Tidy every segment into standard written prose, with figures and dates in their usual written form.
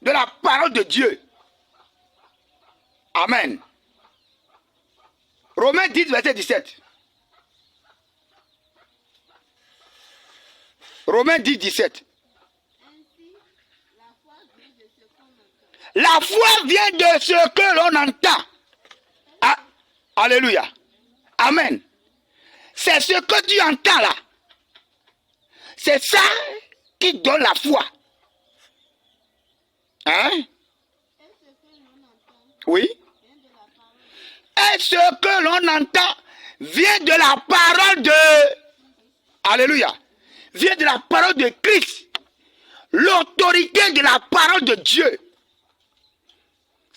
de la parole de Dieu. Amen. Romains 10, verset 17. Romains 10, 17. La foi vient de ce que l'on entend. Ah, alléluia. Amen. C'est ce que tu entends là. C'est ça qui donne la foi. Hein? Oui. Et ce que l'on entend vient de la parole de... Alléluia. Vient de la parole de Christ. L'autorité de la parole de Dieu.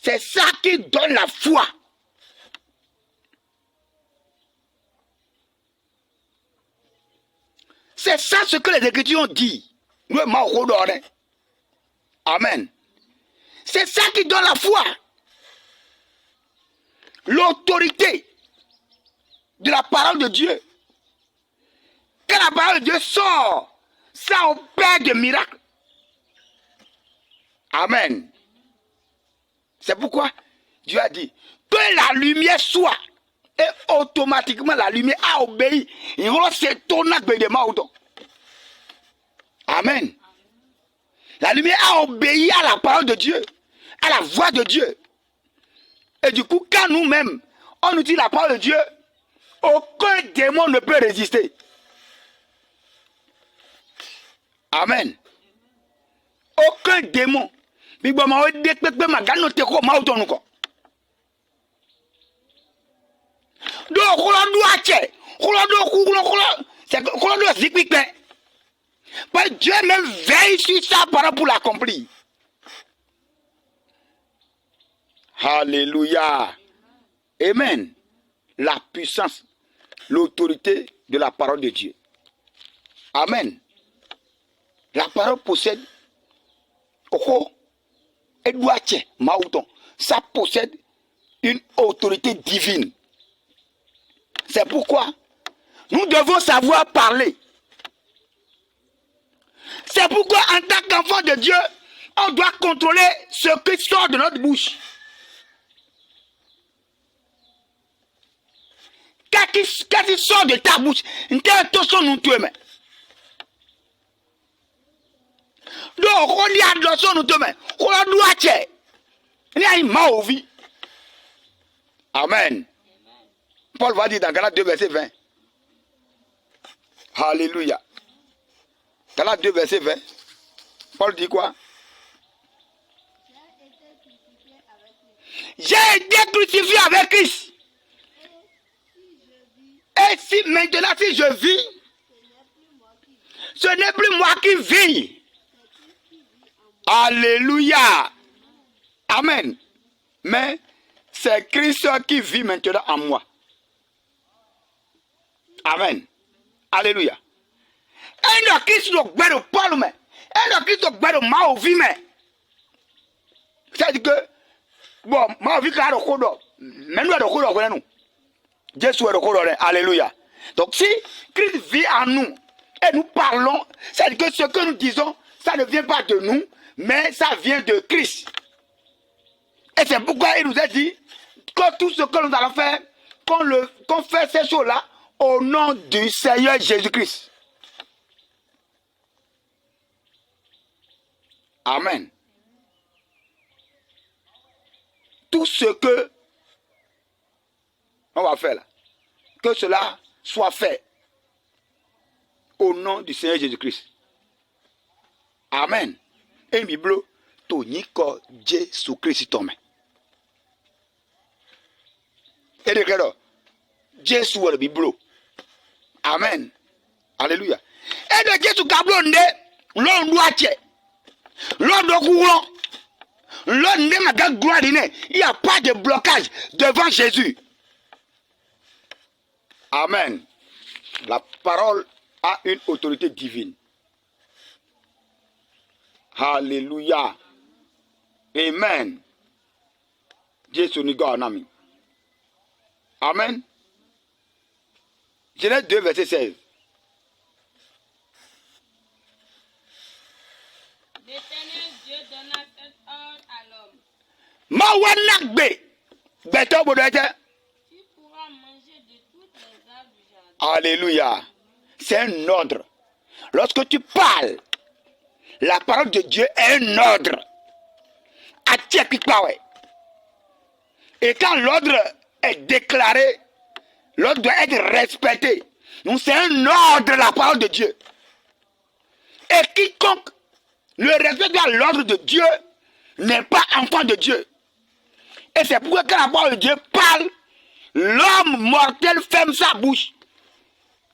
C'est ça qui donne la foi. C'est ça ce que les Écritures ont dit. Amen. C'est ça qui donne la foi. L'autorité de la parole de Dieu. Quand la parole de Dieu sort, ça opère des miracles. Amen. C'est pourquoi Dieu a dit que la lumière soit. Et automatiquement la lumière a obéi. Amen. La lumière a obéi à la parole de Dieu, à la voix de Dieu. Et du coup, quand nous-mêmes, on nous dit la parole de Dieu, aucun démon ne peut résister. Amen. Aucun démon. Dieu même veille sur sa parole pour l'accomplir. Alléluia. Amen. La puissance, l'autorité de la parole de Dieu. Amen. La parole possède. Ça possède une autorité divine. C'est pourquoi nous devons savoir parler. C'est pourquoi en tant qu'enfant de Dieu, on doit contrôler ce qui sort de notre bouche. Qu'est-ce qui sort de ta bouche? Donc, on dit à l'osso nous demain. On doit checker. Il y a une main au vie. Amen. Paul va dire dans Galates 2, verset 20. Alléluia. Galates 2, verset 20. Paul dit quoi? J'ai été crucifié avec Christ. Et si maintenant, si je vis, ce n'est plus moi qui vis. Alléluia. Amen. Mais c'est Christ qui vit maintenant en moi. Amen. Alléluia. Et le Christ doit faire Paul, mais. Et le Christ doit faire ma vie, mais. C'est-à-dire que, bon, ma vie, car le codo. Mais nous, le codo, nous. Jésus est le codo. Alléluia. Donc, si Christ vit en nous, et nous parlons, c'est-à-dire que ce que nous disons, ça ne vient pas de nous, mais ça vient de Christ. Et c'est pourquoi il nous a dit que tout ce que nous allons faire, qu'on fait ces choses-là au nom du Seigneur Jésus-Christ. Amen. Tout ce que on va faire là, que cela soit fait au nom du Seigneur Jésus-Christ. Amen. Et Biblo, Toniko Jésus-Christ tombe. Et de quel Jésus est le Biblo. Amen. Alléluia. Et de Jésus Kablonde, l'on doit tuer. L'on doit courir. L'on ne pas gloire. Il n'y a pas de blocage devant Jésus. Amen. La parole a une autorité divine. Alléluia. Amen. Jésus nous garde en ami. Amen. Genèse 2, verset 16. L'Éternel Dieu donna cet Mawanagbe. Beto Bodoete. Alléluia. C'est un ordre. Lorsque tu parles, la parole de Dieu est un ordre. Et quand l'ordre est déclaré, l'ordre doit être respecté. Donc c'est un ordre, la parole de Dieu. Et quiconque ne respecte pas l'ordre de Dieu n'est pas enfant de Dieu. Et c'est pourquoi quand la parole de Dieu parle, l'homme mortel ferme sa bouche.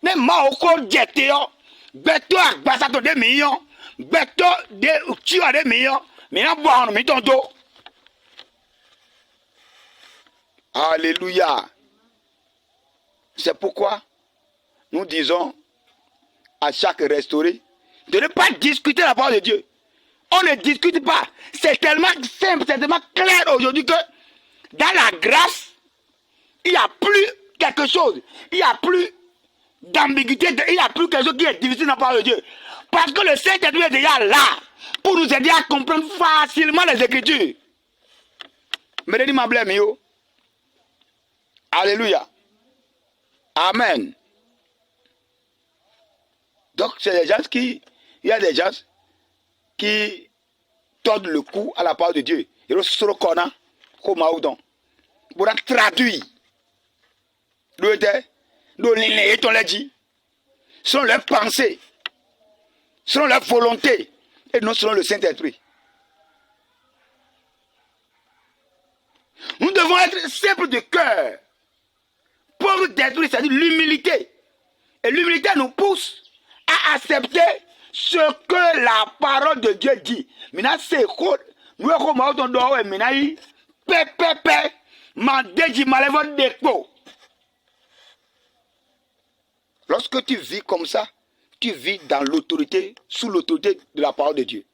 Ne maoko jeteo, beto agbasato de millions, beto de tua de millions, mais en boire mi tonto. Alléluia. C'est pourquoi nous disons à chaque restauré de ne pas discuter la parole de Dieu. On ne discute pas. C'est tellement simple, c'est tellement clair aujourd'hui que dans la grâce, il n'y a plus quelque chose. Il n'y a plus d'ambiguïté, il n'y a plus quelque chose qui est difficile dans la parole de Dieu. Parce que le Saint-Esprit est déjà là pour nous aider à comprendre facilement les Écritures. Mais dis ma blême, yo. Alléluia. Amen. Donc, c'est des gens qui, il y a des gens qui tordent le cou à la parole de Dieu. Ils se reconnaissent comme Aoudon. Pour traduire. Selon leurs pensées, selon leur volonté, et non selon le Saint-Esprit. Nous devons être simples de cœur, pauvres d'esprit, c'est-à-dire l'humilité. Et l'humilité nous pousse à accepter ce que la parole de Dieu dit. Maintenant, c'est quoi? Nous sommes en train de dire, Pépé, Mandéji, Malévo, Deko. Lorsque tu vis comme ça, tu vis dans l'autorité, sous l'autorité de la parole de Dieu.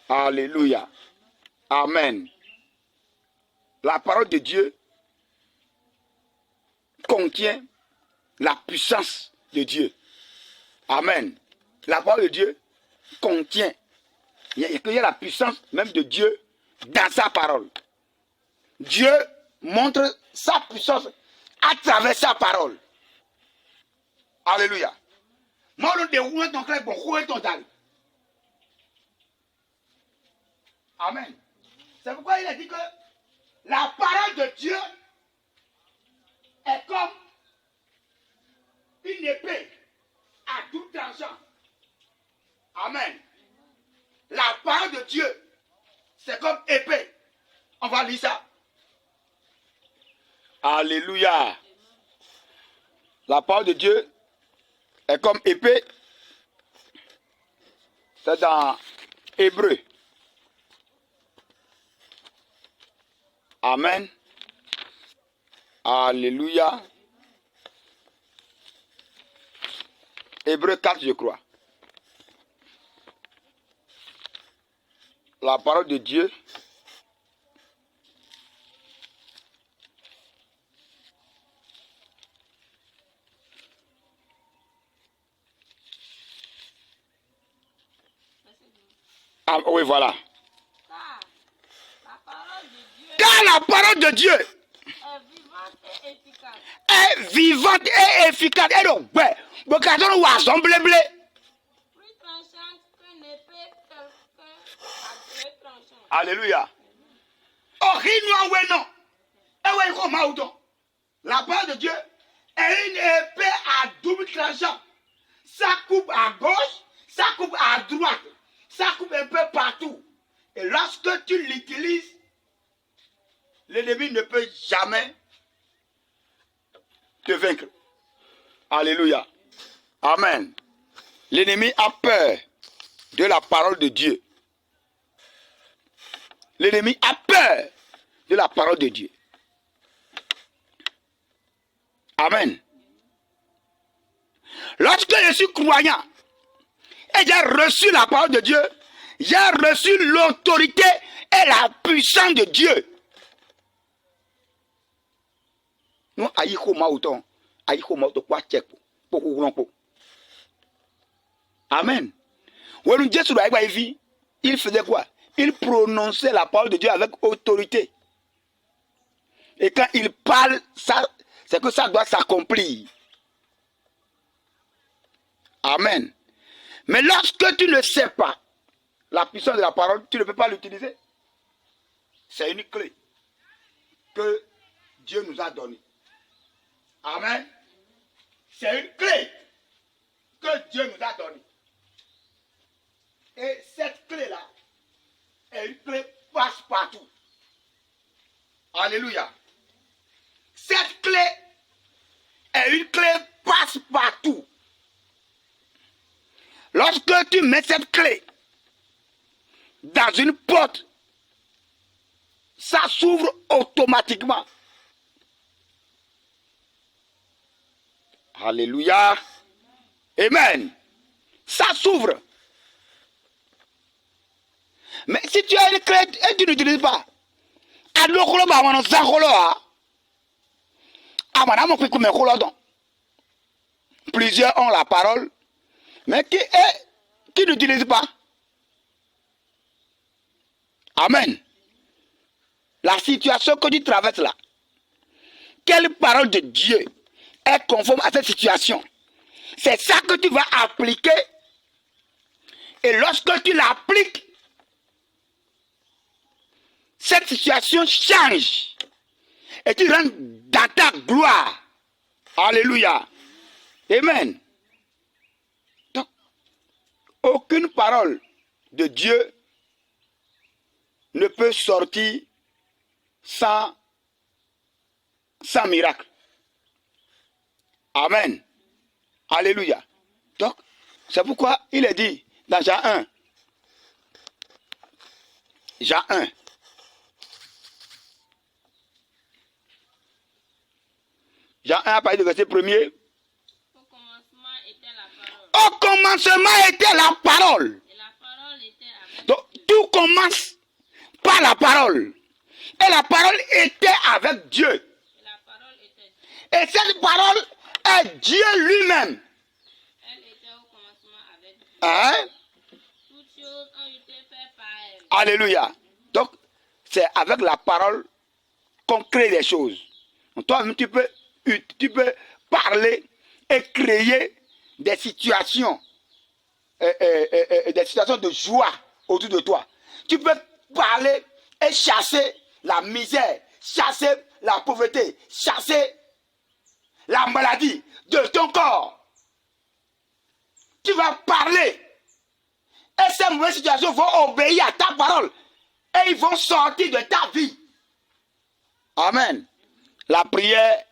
Alléluia. Amen. La parole de Dieu contient la puissance de Dieu. Amen. La parole de Dieu contient, il y a la puissance même de Dieu dans sa parole. Dieu montre sa puissance à travers sa parole. Alléluia. Amen. C'est pourquoi il a dit que la parole de Dieu est comme une épée à double tranchant. Amen. La parole de Dieu, c'est comme épée. On va lire ça. Alléluia. La parole de Dieu est comme épée. C'est dans Hébreu. Amen. Alléluia. Hébreu 4, je crois. La parole de Dieu ah, oui, voilà. Car la parole de Dieu est vivante et efficace. Et donc, vous avez un assemblée blé. Alléluia. Oh, la parole de Dieu est une épée à double tranchant. Ça coupe à gauche, ça coupe à droite, ça coupe un peu partout. Et lorsque tu l'utilises, l'ennemi ne peut jamais te vaincre. Alléluia. Amen. L'ennemi a peur de la parole de Dieu. L'ennemi a peur de la parole de Dieu. Amen. Lorsque je suis croyant et j'ai reçu la parole de Dieu, j'ai reçu l'autorité et la puissance de Dieu. Nous Amen. Il faisait quoi? il prononçait la parole de Dieu avec autorité. Et quand il parle, ça, c'est que ça doit s'accomplir. Amen. Mais lorsque tu ne sais pas la puissance de la parole, tu ne peux pas l'utiliser. C'est une clé que Dieu nous a donnée. Amen. C'est une clé que Dieu nous a donnée. Et cette clé-là est une clé passe-partout. Alléluia. Cette clé est une clé passe-partout. Lorsque tu mets cette clé dans une porte, ça s'ouvre automatiquement. Alléluia. Amen. Ça s'ouvre. Mais si tu as une clé et tu n'utilises pas, plusieurs ont la parole, mais qui n'utilisent pas. Amen. La situation que tu traverses là, quelle parole de Dieu est conforme à cette situation? C'est ça que tu vas appliquer. Et lorsque tu l'appliques, cette situation change. Et tu rentres dans ta gloire. Alléluia. Amen. Donc, aucune parole de Dieu ne peut sortir sans miracle. Amen. Alléluia. Donc, c'est pourquoi il est dit dans Jean 1. Jean 1. Jean 1 à partir du verset 1er. Au commencement était la parole. Au commencement était la parole. Et la parole était avec Donc, Dieu. tout commence par la parole. Et la parole était avec Dieu. Et la parole était Dieu. Et cette parole est Dieu lui-même. Elle était au commencement avec Dieu. Hein? Toutes choses ont été faites par elle. Alléluia. Donc, c'est avec la parole qu'on crée des choses. Donc, toi-même, tu peux parler et créer des situations de joie autour de toi. Tu peux parler et chasser la misère, chasser la pauvreté, chasser la maladie de ton corps. Tu vas parler et ces mauvaises situations vont obéir à ta parole et ils vont sortir de ta vie. Amen. La prière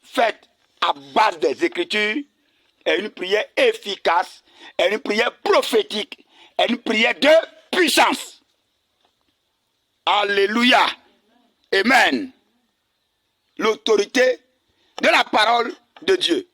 faite à base des Écritures est une prière efficace, est une prière prophétique, est une prière de puissance. Alléluia. Amen. L'autorité de la parole de Dieu.